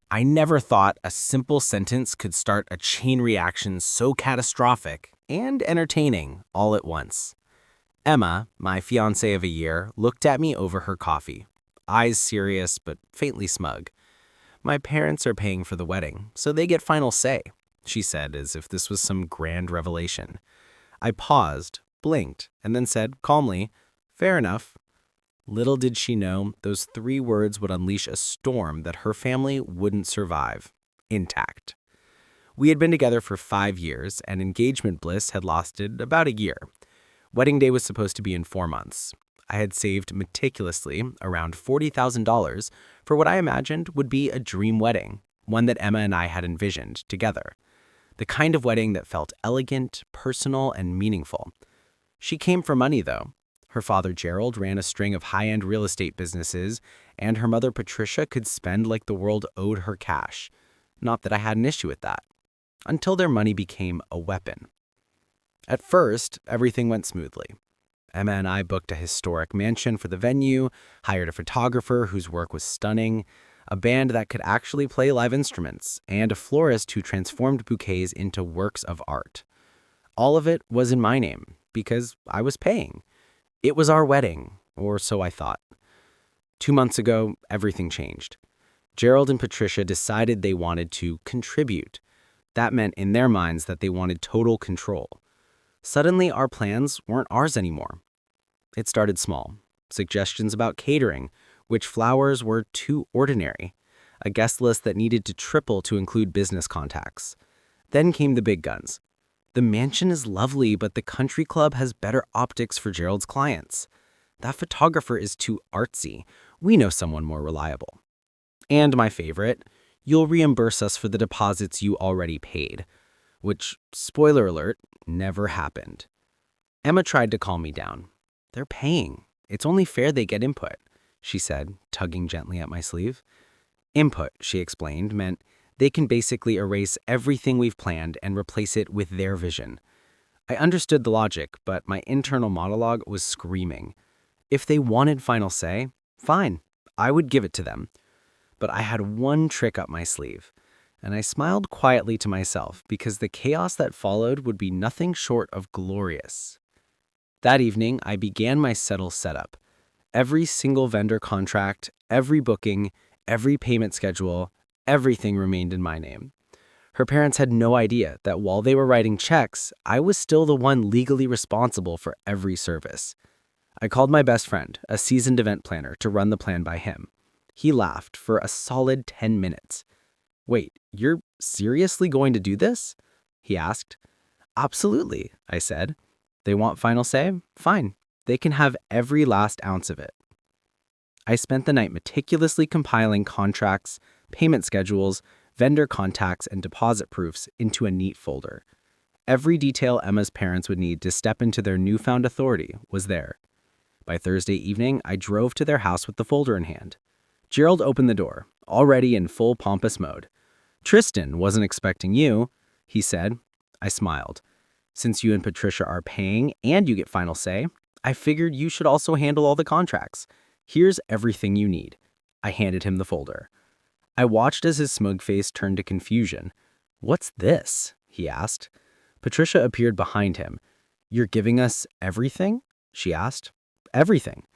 I never thought a simple sentence could start a chain reaction so catastrophic and entertaining all at once. Emma, my fiancée of a year, looked at me over her coffee, eyes serious but faintly smug. My parents are paying for the wedding, so they get final say, she said as if this was some grand revelation. I paused, blinked, and then said calmly, "Fair enough." Little did she know those 3 words would unleash a storm that her family wouldn't survive, intact. We had been together for 5 years, and engagement bliss had lasted about a year. Wedding day was supposed to be in 4 months. I had saved meticulously around $40,000 for what I imagined would be a dream wedding, one that Emma and I had envisioned together. The kind of wedding that felt elegant, personal, and meaningful. She came for money, though. Her father, Gerald, ran a string of high-end real estate businesses, and her mother, Patricia, could spend like the world owed her cash. Not that I had an issue with that. Until their money became a weapon. At first, everything went smoothly. Emma and I booked a historic mansion for the venue, hired a photographer whose work was stunning, a band that could actually play live instruments, and a florist who transformed bouquets into works of art. All of it was in my name, because I was paying. It was our wedding, or so I thought. 2 months ago, everything changed. Gerald and Patricia decided they wanted to contribute. That meant in their minds that they wanted total control. Suddenly, our plans weren't ours anymore. It started small. Suggestions about catering, which flowers were too ordinary. A guest list that needed to triple to include business contacts. Then came the big guns. The mansion is lovely, but the country club has better optics for Gerald's clients. That photographer is too artsy. We know someone more reliable. And my favorite, you'll reimburse us for the deposits you already paid. Which, spoiler alert, never happened. Emma tried to calm me down. They're paying. It's only fair they get input, she said, tugging gently at my sleeve. Input, she explained, meant they can basically erase everything we've planned and replace it with their vision. I understood the logic, but my internal monologue was screaming. If they wanted final say, fine, I would give it to them. But I had one trick up my sleeve, and I smiled quietly to myself because the chaos that followed would be nothing short of glorious. That evening, I began my settle setup. Every single vendor contract, every booking, every payment schedule, everything remained in my name. Her parents had no idea that while they were writing checks, I was still the one legally responsible for every service. I called my best friend, a seasoned event planner, to run the plan by him. He laughed for a solid 10 minutes. "Wait, you're seriously going to do this?" he asked. "Absolutely," I said. "They want final say? Fine. They can have every last ounce of it." I spent the night meticulously compiling contracts, payment schedules, vendor contacts, and deposit proofs into a neat folder. Every detail Emma's parents would need to step into their newfound authority was there. By Thursday evening, I drove to their house with the folder in hand. Gerald opened the door, already in full pompous mode. "Tristan wasn't expecting you," he said. I smiled. "Since you and Patricia are paying and you get final say, I figured you should also handle all the contracts. Here's everything you need." I handed him the folder. I watched as his smug face turned to confusion. "What's this?" he asked. Patricia appeared behind him. "You're giving us everything?" she asked. "Everything.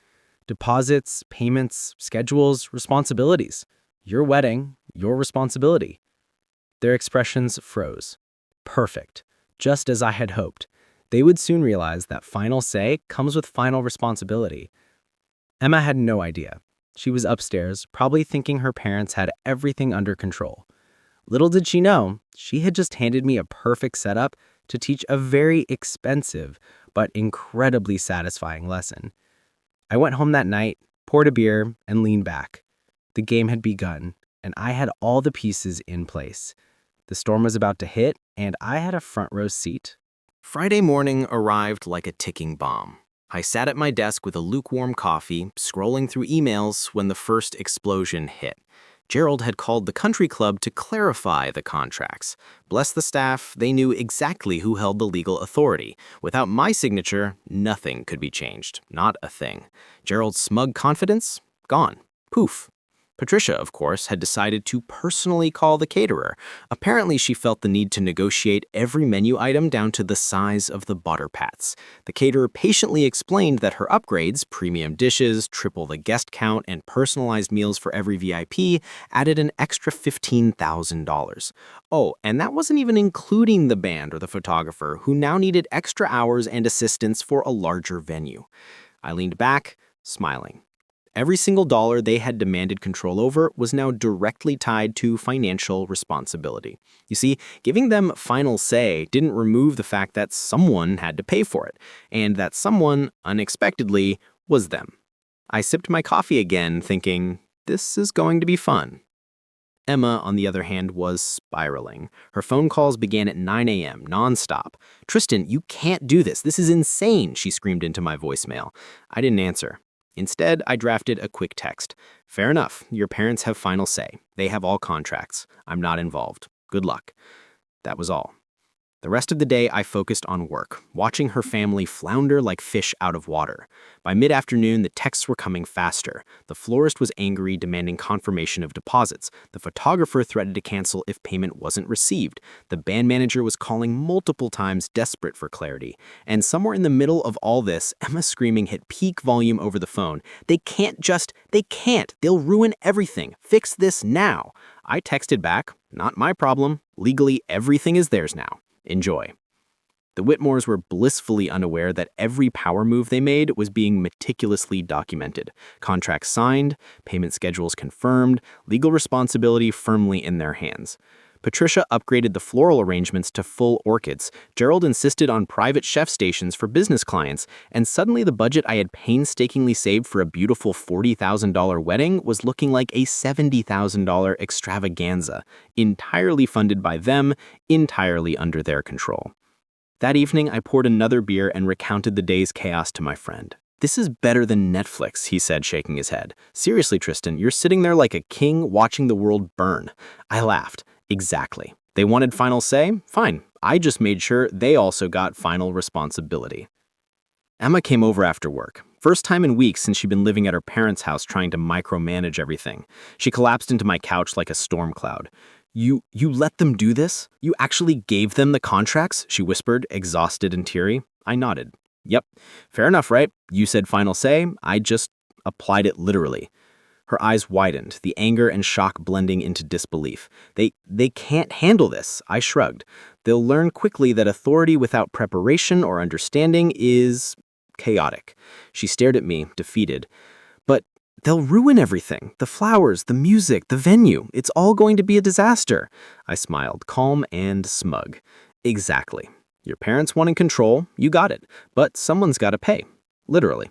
Deposits, payments, schedules, responsibilities. Your wedding, your responsibility." Their expressions froze. Perfect. Just as I had hoped. They would soon realize that final say comes with final responsibility. Emma had no idea. She was upstairs, probably thinking her parents had everything under control. Little did she know, she had just handed me a perfect setup to teach a very expensive but incredibly satisfying lesson. I went home that night, poured a beer, and leaned back. The game had begun, and I had all the pieces in place. The storm was about to hit, and I had a front row seat. Friday morning arrived like a ticking bomb. I sat at my desk with a lukewarm coffee, scrolling through emails when the first explosion hit. Gerald had called the country club to clarify the contracts. Bless the staff, they knew exactly who held the legal authority. Without my signature, nothing could be changed. Not a thing. Gerald's smug confidence? Gone. Poof. Patricia, of course, had decided to personally call the caterer. Apparently, she felt the need to negotiate every menu item down to the size of the butter pats. The caterer patiently explained that her upgrades, premium dishes, triple the guest count, and personalized meals for every VIP, added an extra $15,000. Oh, and that wasn't even including the band or the photographer, who now needed extra hours and assistance for a larger venue. I leaned back, smiling. Every single dollar they had demanded control over was now directly tied to financial responsibility. You see, giving them final say didn't remove the fact that someone had to pay for it, and that someone, unexpectedly, was them. I sipped my coffee again, thinking, this is going to be fun. Emma, on the other hand, was spiraling. Her phone calls began at 9 a.m., nonstop. "Tristan, you can't do this. This is insane," she screamed into my voicemail. I didn't answer. Instead, I drafted a quick text. "Fair enough. Your parents have final say. They have all contracts. I'm not involved. Good luck." That was all. The rest of the day, I focused on work, watching her family flounder like fish out of water. By mid-afternoon, the texts were coming faster. The florist was angry, demanding confirmation of deposits. The photographer threatened to cancel if payment wasn't received. The band manager was calling multiple times, desperate for clarity. And somewhere in the middle of all this, Emma's screaming hit peak volume over the phone. They can't. They'll ruin everything. Fix this now." I texted back, "Not my problem. Legally, everything is theirs now. Enjoy." The Whitmores were blissfully unaware that every power move they made was being meticulously documented. Contracts signed, payment schedules confirmed, legal responsibility firmly in their hands. Patricia upgraded the floral arrangements to full orchids. Gerald insisted on private chef stations for business clients, and suddenly the budget I had painstakingly saved for a beautiful $40,000 wedding was looking like a $70,000 extravaganza, entirely funded by them, entirely under their control. That evening, I poured another beer and recounted the day's chaos to my friend. "This is better than Netflix," he said, shaking his head. "Seriously, Tristan, you're sitting there like a king watching the world burn." I laughed. Exactly. They wanted final say? Fine. I just made sure they also got final responsibility. Emma came over after work. First time in weeks since she'd been living at her parents' house trying to micromanage everything. She collapsed into my couch like a storm cloud. You let them do this? You actually gave them the contracts?" she whispered, exhausted and teary. I nodded. "Yep. Fair enough, right? You said final say. I just applied it literally." Her eyes widened, the anger and shock blending into disbelief. They can't handle this," I shrugged. "They'll learn quickly that authority without preparation or understanding is chaotic." She stared at me, defeated. "But they'll ruin everything. The flowers, the music, the venue. It's all going to be a disaster." I smiled, calm and smug. "Exactly. Your parents wanted control, you got it. But someone's got to pay. Literally."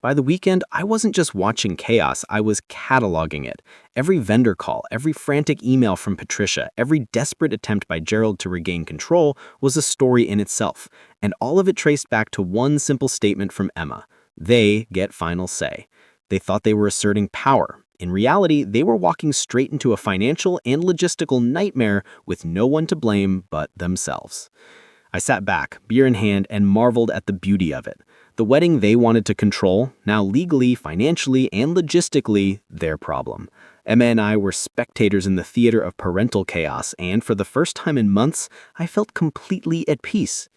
By the weekend, I wasn't just watching chaos, I was cataloging it. Every vendor call, every frantic email from Patricia, every desperate attempt by Gerald to regain control was a story in itself, and all of it traced back to one simple statement from Emma. They get final say. They thought they were asserting power. In reality, they were walking straight into a financial and logistical nightmare with no one to blame but themselves. I sat back, beer in hand, and marveled at the beauty of it. The wedding they wanted to control, now legally, financially, and logistically, their problem. Emma and I were spectators in the theater of parental chaos, and for the first time in months, I felt completely at peace.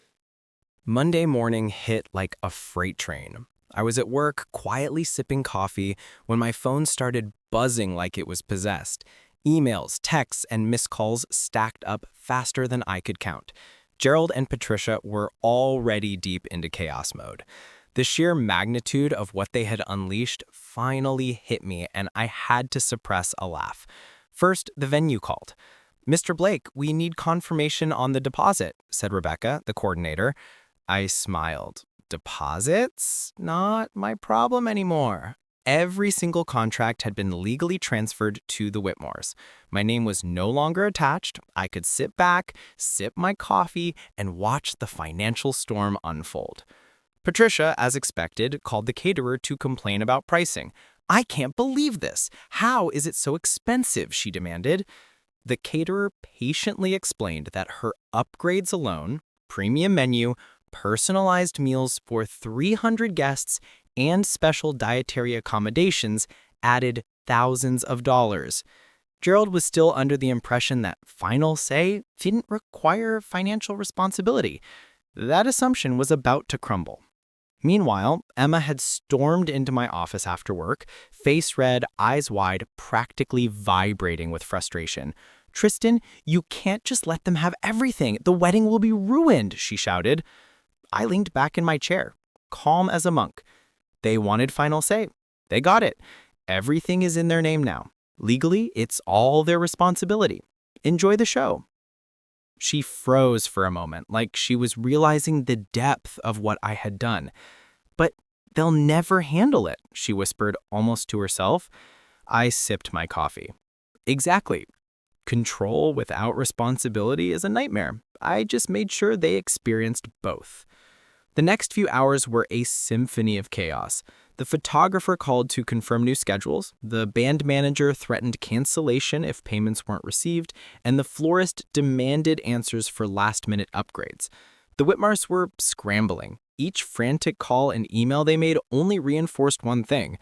Monday morning hit like a freight train. I was at work, quietly sipping coffee, when my phone started buzzing like it was possessed. Emails, texts, and missed calls stacked up faster than I could count. Gerald and Patricia were already deep into chaos mode. The sheer magnitude of what they had unleashed finally hit me, and I had to suppress a laugh. First, the venue called. "Mr. Blake, we need confirmation on the deposit," said Rebecca, the coordinator. I smiled. Deposits? Not my problem anymore. Every single contract had been legally transferred to the Whitmores. My name was no longer attached. I could sit back, sip my coffee, and watch the financial storm unfold. Patricia, as expected, called the caterer to complain about pricing. "I can't believe this. How is it so expensive?" she demanded. The caterer patiently explained that her upgrades alone, premium menu, personalized meals for 300 guests, and special dietary accommodations added thousands of dollars. Gerald was still under the impression that final say didn't require financial responsibility. That assumption was about to crumble. Meanwhile, Emma had stormed into my office after work, face red, eyes wide, practically vibrating with frustration. "Tristan, you can't just let them have everything. The wedding will be ruined," she shouted. I leaned back in my chair, calm as a monk. They wanted final say. They got it. Everything is in their name now. Legally, it's all their responsibility. Enjoy the show. She froze for a moment, like she was realizing the depth of what I had done. "But they'll never handle it," she whispered almost to herself. I sipped my coffee. "Exactly. Control without responsibility is a nightmare. I just made sure they experienced both." The next few hours were a symphony of chaos. The photographer called to confirm new schedules, the band manager threatened cancellation if payments weren't received, and the florist demanded answers for last-minute upgrades. The Whitmars were scrambling. Each frantic call and email they made only reinforced one thing: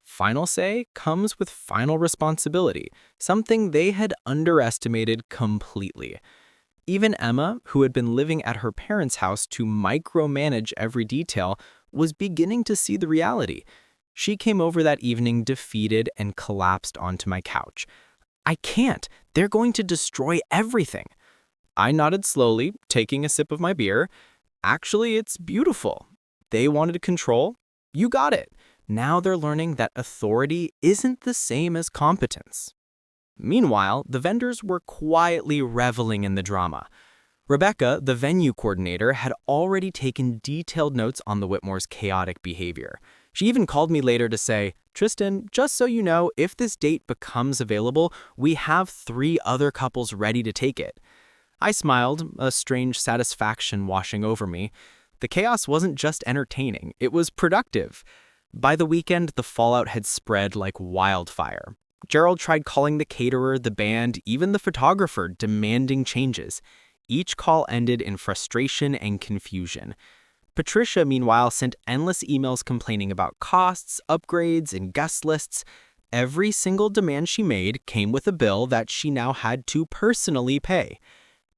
final say comes with final responsibility, something they had underestimated completely. Even Emma, who had been living at her parents' house to micromanage every detail, was beginning to see the reality. She came over that evening defeated and collapsed onto my couch. "I can't. They're going to destroy everything." I nodded slowly, taking a sip of my beer. "Actually, it's beautiful. They wanted control. You got it. Now they're learning that authority isn't the same as competence." Meanwhile, the vendors were quietly reveling in the drama. Rebecca, the venue coordinator, had already taken detailed notes on the Whitmore's chaotic behavior. She even called me later to say, "Tristan, just so you know, if this date becomes available, we have 3 other couples ready to take it." I smiled, a strange satisfaction washing over me. The chaos wasn't just entertaining, it was productive. By the weekend, the fallout had spread like wildfire. Gerald tried calling the caterer, the band, even the photographer, demanding changes. Each call ended in frustration and confusion. Patricia, meanwhile, sent endless emails complaining about costs, upgrades, and guest lists. Every single demand she made came with a bill that she now had to personally pay.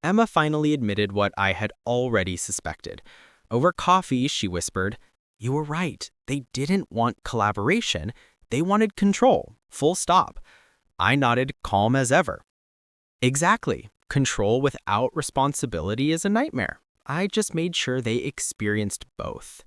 Emma finally admitted what I had already suspected. Over coffee, she whispered, "You were right. They didn't want collaboration. They wanted control. Full stop." I nodded, calm as ever. "Exactly. Control without responsibility is a nightmare. I just made sure they experienced both."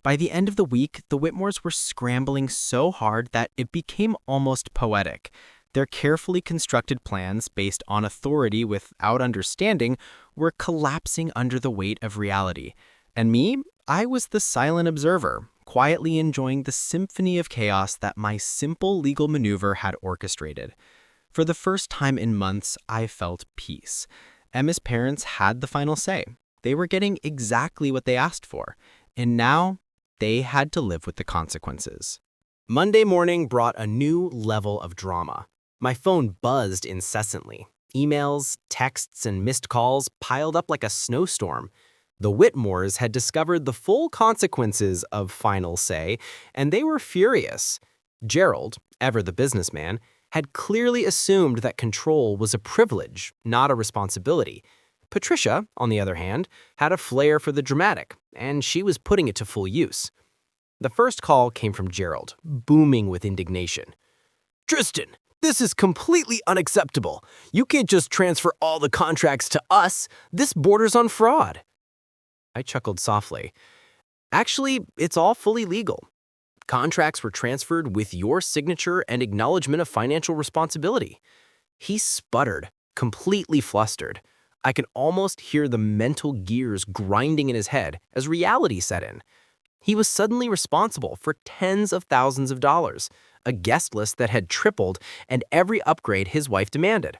By the end of the week, the Whitmores were scrambling so hard that it became almost poetic. Their carefully constructed plans, based on authority without understanding, were collapsing under the weight of reality. And me, I was the silent observer, quietly enjoying the symphony of chaos that my simple legal maneuver had orchestrated. For the first time in months, I felt peace. Emma's parents had the final say. They were getting exactly what they asked for, and now they had to live with the consequences. Monday morning brought a new level of drama. My phone buzzed incessantly. Emails, texts, and missed calls piled up like a snowstorm. The Whitmores had discovered the full consequences of final say, and they were furious. Gerald, ever the businessman, had clearly assumed that control was a privilege, not a responsibility. Patricia, on the other hand, had a flair for the dramatic, and she was putting it to full use. The first call came from Gerald, booming with indignation. "Tristan, this is completely unacceptable. You can't just transfer all the contracts to us. This borders on fraud." I chuckled softly. "Actually, it's all fully legal. Contracts were transferred with your signature and acknowledgement of financial responsibility." He sputtered, completely flustered. I could almost hear the mental gears grinding in his head as reality set in. He was suddenly responsible for tens of thousands of dollars, a guest list that had tripled, and every upgrade his wife demanded.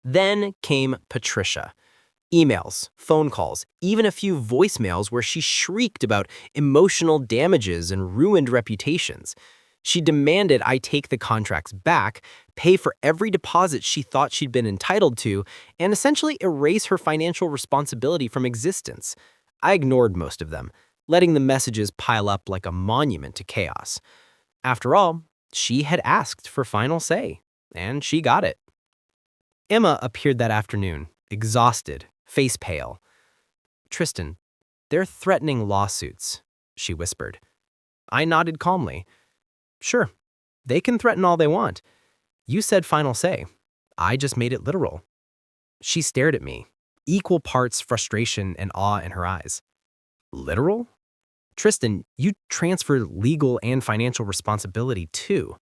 Then came Patricia. Emails, phone calls, even a few voicemails where she shrieked about emotional damages and ruined reputations. She demanded I take the contracts back, pay for every deposit she thought she'd been entitled to, and essentially erase her financial responsibility from existence. I ignored most of them, letting the messages pile up like a monument to chaos. After all, She had asked for final say, and she got it. Emma appeared that afternoon, exhausted, face pale. "Tristan, they're threatening lawsuits," she whispered. I nodded calmly. "Sure, they can threaten all they want. You said final say. I just made it literal." She stared at me, equal parts frustration and awe in her eyes. "Literal? Tristan, you transferred legal and financial responsibility too."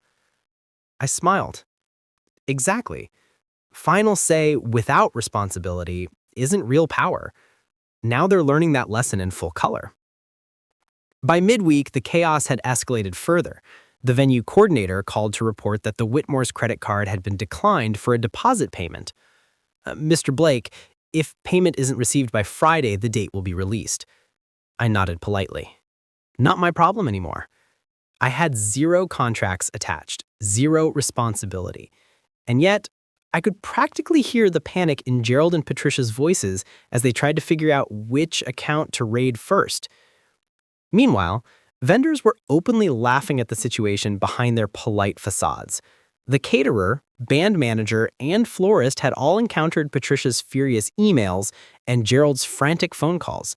I smiled. "Exactly. Final say without responsibility isn't real power. Now they're learning that lesson in full color." By midweek, the chaos had escalated further. The venue coordinator called to report that the Whitmore's credit card had been declined for a deposit payment. "Mr. Blake, if payment isn't received by Friday, the date will be released." I nodded politely. Not my problem anymore. I had 0 contracts attached, 0 responsibility. And yet, I could practically hear the panic in Gerald and Patricia's voices as they tried to figure out which account to raid first. Meanwhile, vendors were openly laughing at the situation behind their polite facades. The caterer, band manager, and florist had all encountered Patricia's furious emails and Gerald's frantic phone calls.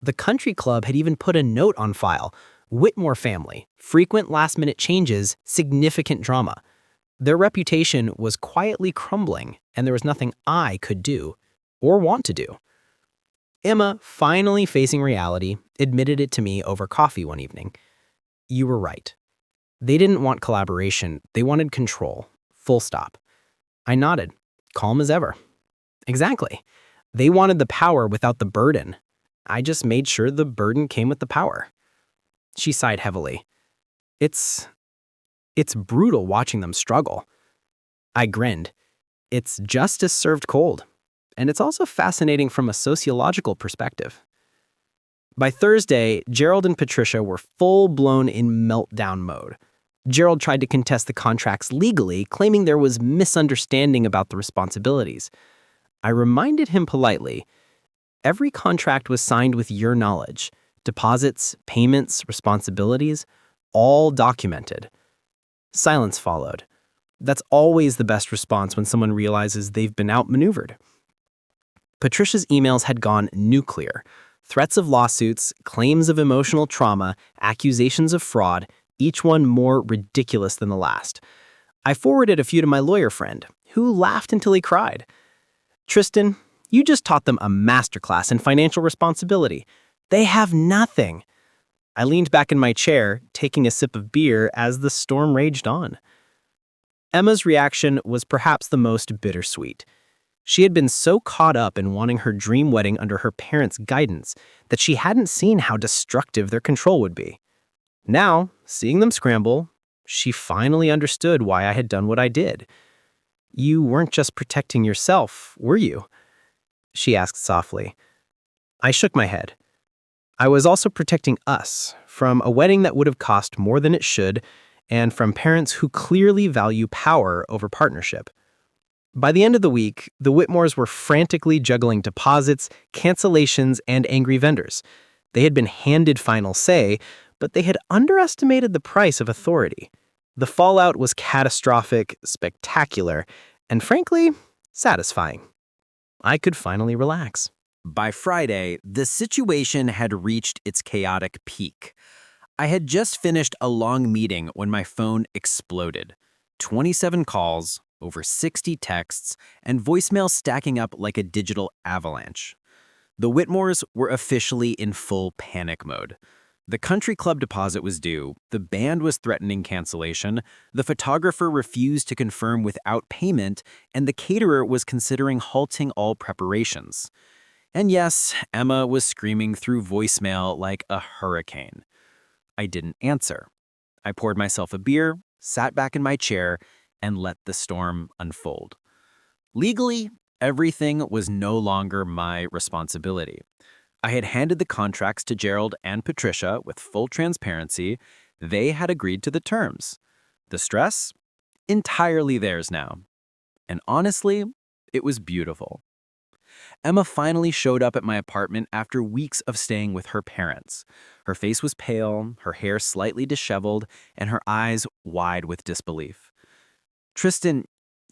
The country club had even put a note on file: "Whitmore family, frequent last-minute changes, significant drama." Their reputation was quietly crumbling, and there was nothing I could do or want to do. Emma, finally facing reality, admitted it to me over coffee one evening. "You were right. They didn't want collaboration, they wanted control. Full stop." I nodded, calm as ever. "Exactly. They wanted the power without the burden. I just made sure the burden came with the power." She sighed heavily. It's brutal watching them struggle." I grinned. "It's justice served cold. And it's also fascinating from a sociological perspective." By Thursday, Gerald and Patricia were full-blown in meltdown mode. Gerald tried to contest the contracts legally, claiming there was misunderstanding about the responsibilities. I reminded him politely, "Every contract was signed with your knowledge. Deposits, payments, responsibilities, all documented." Silence followed. That's always the best response when someone realizes they've been outmaneuvered. Patricia's emails had gone nuclear. Threats of lawsuits, claims of emotional trauma, accusations of fraud, each one more ridiculous than the last. I forwarded a few to my lawyer friend, who laughed until he cried. "Tristan, you just taught them a masterclass in financial responsibility. They have nothing." I leaned back in my chair, taking a sip of beer as the storm raged on. Emma's reaction was perhaps the most bittersweet. She had been so caught up in wanting her dream wedding under her parents' guidance that she hadn't seen how destructive their control would be. Now, seeing them scramble, she finally understood why I had done what I did. "You weren't just protecting yourself, were you?" she asked softly. I shook my head. "I was also protecting us from a wedding that would have cost more than it should, and from parents who clearly value power over partnership." By the end of the week, the Whitmores were frantically juggling deposits, cancellations, and angry vendors. They had been handed final say, but they had underestimated the price of authority. The fallout was catastrophic, spectacular, and frankly, satisfying. I could finally relax. By Friday, the situation had reached its chaotic peak. I had just finished a long meeting when my phone exploded. 27 calls, over 60 texts, and voicemail stacking up like a digital avalanche. The Whitmores were officially in full panic mode. The country club deposit was due, the band was threatening cancellation, the photographer refused to confirm without payment, and the caterer was considering halting all preparations. And yes, Emma was screaming through voicemail like a hurricane. I didn't answer. I poured myself a beer, sat back in my chair, and let the storm unfold. Legally, everything was no longer my responsibility. I had handed the contracts to Gerald and Patricia with full transparency. They had agreed to the terms. The stress? Entirely theirs now. And honestly, it was beautiful. Emma finally showed up at my apartment after weeks of staying with her parents. Her face was pale, her hair slightly disheveled, and her eyes wide with disbelief. Tristan,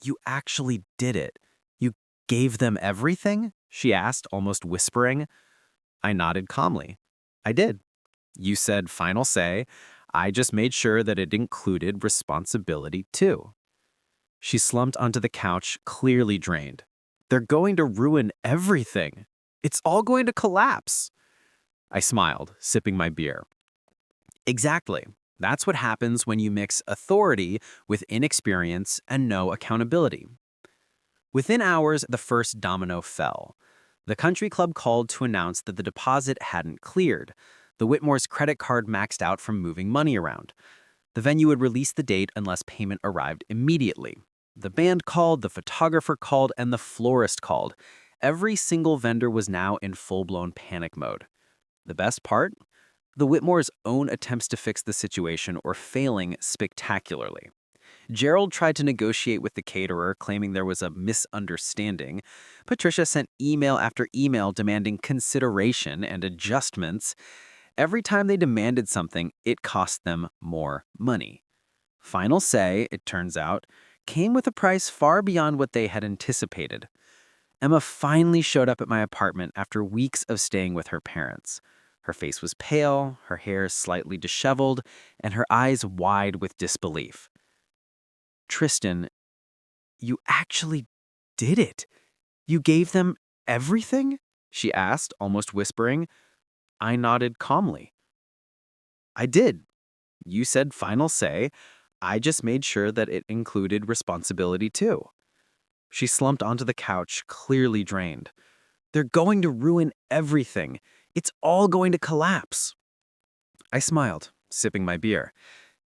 you actually did it. You gave them everything? She asked, almost whispering. I nodded calmly. I did. You said final say. I just made sure that it included responsibility too. She slumped onto the couch, clearly drained. They're going to ruin everything. It's all going to collapse. I smiled, sipping my beer. Exactly. That's what happens when you mix authority with inexperience and no accountability. Within hours, the first domino fell. The country club called to announce that the deposit hadn't cleared. The Whitmore's credit card maxed out from moving money around. The venue would release the date unless payment arrived immediately. The band called, the photographer called, and the florist called. Every single vendor was now in full-blown panic mode. The best part? The Whitmore's own attempts to fix the situation were failing spectacularly. Gerald tried to negotiate with the caterer, claiming there was a misunderstanding. Patricia sent email after email demanding consideration and adjustments. Every time they demanded something, it cost them more money. Final say, it turns out, came with a price far beyond what they had anticipated. Emma finally showed up at my apartment after weeks of staying with her parents. Her face was pale, her hair slightly disheveled, and her eyes wide with disbelief. Tristan, you actually did it. You gave them everything? She asked, almost whispering. I nodded calmly. I did. You said final say. I just made sure that it included responsibility too. She slumped onto the couch, clearly drained. They're going to ruin everything. It's all going to collapse. I smiled, sipping my beer.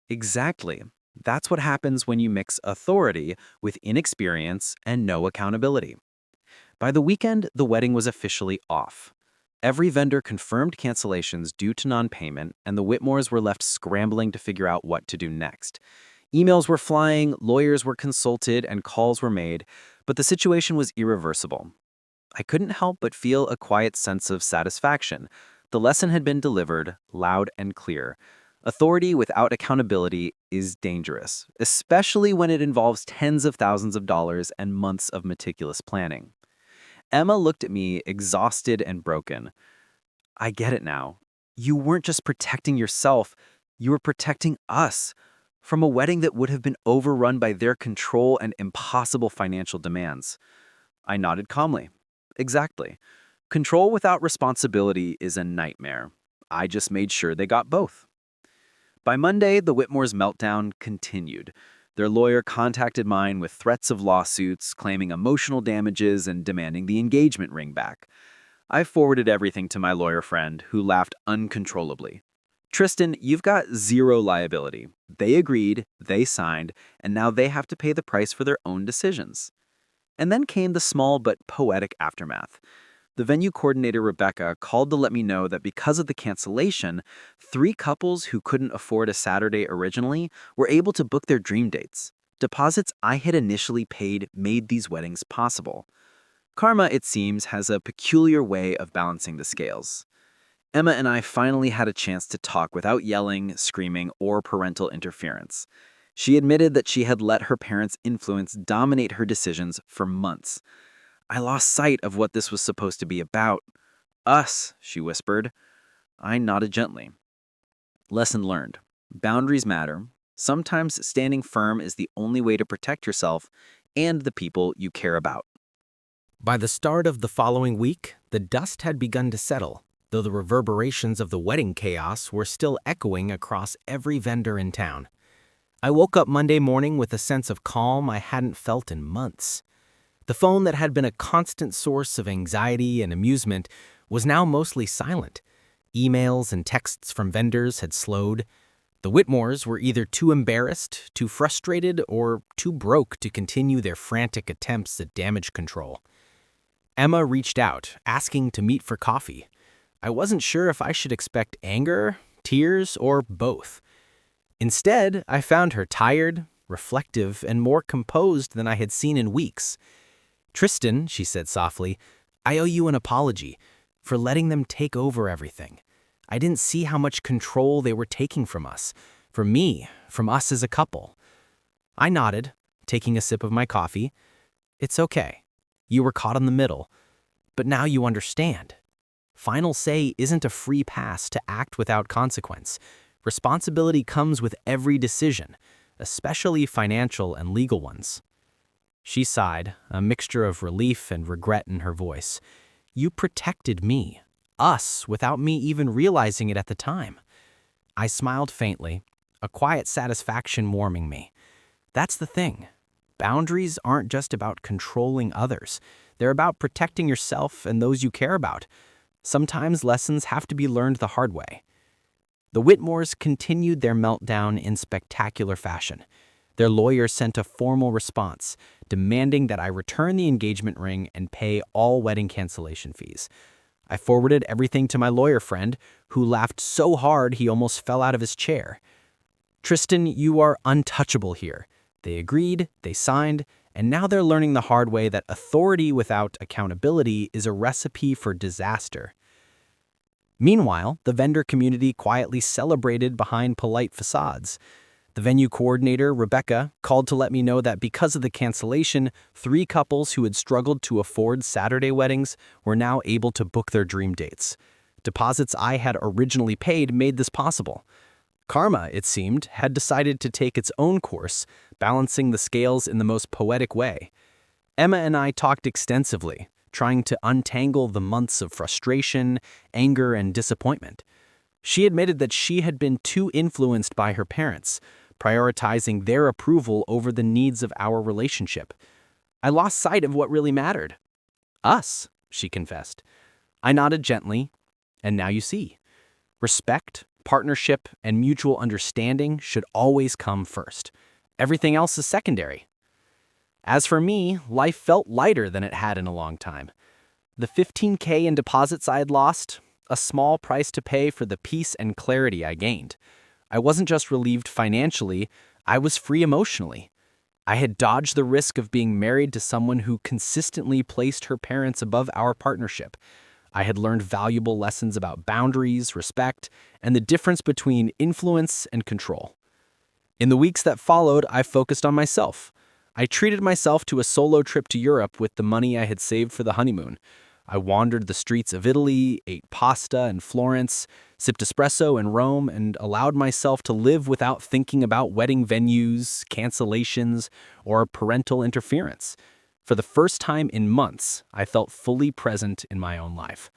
Exactly. That's what happens when you mix authority with inexperience and no accountability. By the weekend, the wedding was officially off. Every vendor confirmed cancellations due to non-payment, and the Whitmores were left scrambling to figure out what to do next. Emails were flying, lawyers were consulted, and calls were made, but the situation was irreversible. I couldn't help but feel a quiet sense of satisfaction. The lesson had been delivered, loud and clear. Authority without accountability is dangerous, especially when it involves tens of thousands of dollars and months of meticulous planning. Emma looked at me, exhausted and broken. I get it now. You weren't just protecting yourself, you were protecting us from a wedding that would have been overrun by their control and impossible financial demands. I nodded calmly. Exactly. Control without responsibility is a nightmare. I just made sure they got both. By Monday, the Whitmore's meltdown continued. Their lawyer contacted mine with threats of lawsuits, claiming emotional damages and demanding the engagement ring back. I forwarded everything to my lawyer friend, who laughed uncontrollably. Tristan, you've got zero liability. They agreed, they signed, and now they have to pay the price for their own decisions. And then came the small but poetic aftermath. The venue coordinator, Rebecca, called to let me know that because of the cancellation, 3 couples who couldn't afford a Saturday originally were able to book their dream dates. Deposits I had initially paid made these weddings possible. Karma, it seems, has a peculiar way of balancing the scales. Emma and I finally had a chance to talk without yelling, screaming, or parental interference. She admitted that she had let her parents' influence dominate her decisions for months. I lost sight of what this was supposed to be about. Us, she whispered. I nodded gently. Lesson learned. Boundaries matter. Sometimes standing firm is the only way to protect yourself and the people you care about. By the start of the following week, the dust had begun to settle, though the reverberations of the wedding chaos were still echoing across every vendor in town. I woke up Monday morning with a sense of calm I hadn't felt in months. The phone that had been a constant source of anxiety and amusement was now mostly silent. Emails and texts from vendors had slowed. The Whitmores were either too embarrassed, too frustrated, or too broke to continue their frantic attempts at damage control. Emma reached out, asking to meet for coffee. I wasn't sure if I should expect anger, tears, or both. Instead, I found her tired, reflective, and more composed than I had seen in weeks. Tristan, she said softly, I owe you an apology for letting them take over everything. I didn't see how much control they were taking from us, from me, from us as a couple. I nodded, taking a sip of my coffee. It's okay. You were caught in the middle, but now you understand. Final say isn't a free pass to act without consequence. Responsibility comes with every decision, especially financial and legal ones. She sighed, a mixture of relief and regret in her voice. You protected me, us, without me even realizing it at the time. I smiled faintly, a quiet satisfaction warming me. That's the thing. Boundaries aren't just about controlling others. They're about protecting yourself and those you care about. Sometimes lessons have to be learned the hard way. The Whitmores continued their meltdown in spectacular fashion. Their lawyer sent a formal response, demanding that I return the engagement ring and pay all wedding cancellation fees. I forwarded everything to my lawyer friend, who laughed so hard he almost fell out of his chair. Tristan, you are untouchable here. They agreed, they signed, and now they're learning the hard way that authority without accountability is a recipe for disaster. Meanwhile, the vendor community quietly celebrated behind polite facades. The venue coordinator, Rebecca, called to let me know that because of the cancellation, 3 couples who had struggled to afford Saturday weddings were now able to book their dream dates. Deposits I had originally paid made this possible. Karma, it seemed, had decided to take its own course, balancing the scales in the most poetic way. Emma and I talked extensively, trying to untangle the months of frustration, anger, and disappointment. She admitted that she had been too influenced by her parents, prioritizing their approval over the needs of our relationship. I lost sight of what really mattered. Us, she confessed. I nodded gently, and now you see. Respect, partnership, and mutual understanding should always come first. Everything else is secondary. As for me, life felt lighter than it had in a long time. The $15,000 in deposits I had lost, a small price to pay for the peace and clarity I gained. I wasn't just relieved financially, I was free emotionally. I had dodged the risk of being married to someone who consistently placed her parents above our partnership. I had learned valuable lessons about boundaries, respect, and the difference between influence and control. In the weeks that followed, I focused on myself. I treated myself to a solo trip to Europe with the money I had saved for the honeymoon. I wandered the streets of Italy, ate pasta in Florence, sipped espresso in Rome, and allowed myself to live without thinking about wedding venues, cancellations, or parental interference. For the first time in months, I felt fully present in my own life.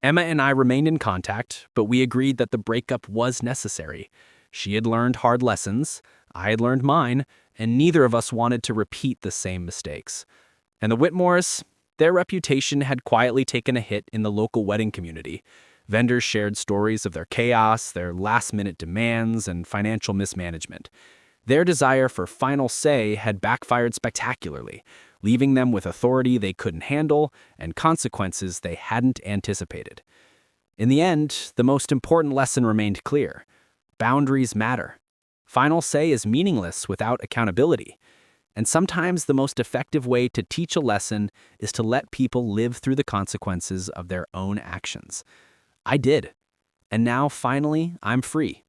Emma and I remained in contact, but we agreed that the breakup was necessary. She had learned hard lessons, I had learned mine, and neither of us wanted to repeat the same mistakes. And the Whitmores, their reputation had quietly taken a hit in the local wedding community. Vendors shared stories of their chaos, their last-minute demands, and financial mismanagement. Their desire for final say had backfired spectacularly, leaving them with authority they couldn't handle and consequences they hadn't anticipated. In the end, the most important lesson remained clear. Boundaries matter. Final say is meaningless without accountability. And sometimes the most effective way to teach a lesson is to let people live through the consequences of their own actions. I did. And now, finally, I'm free.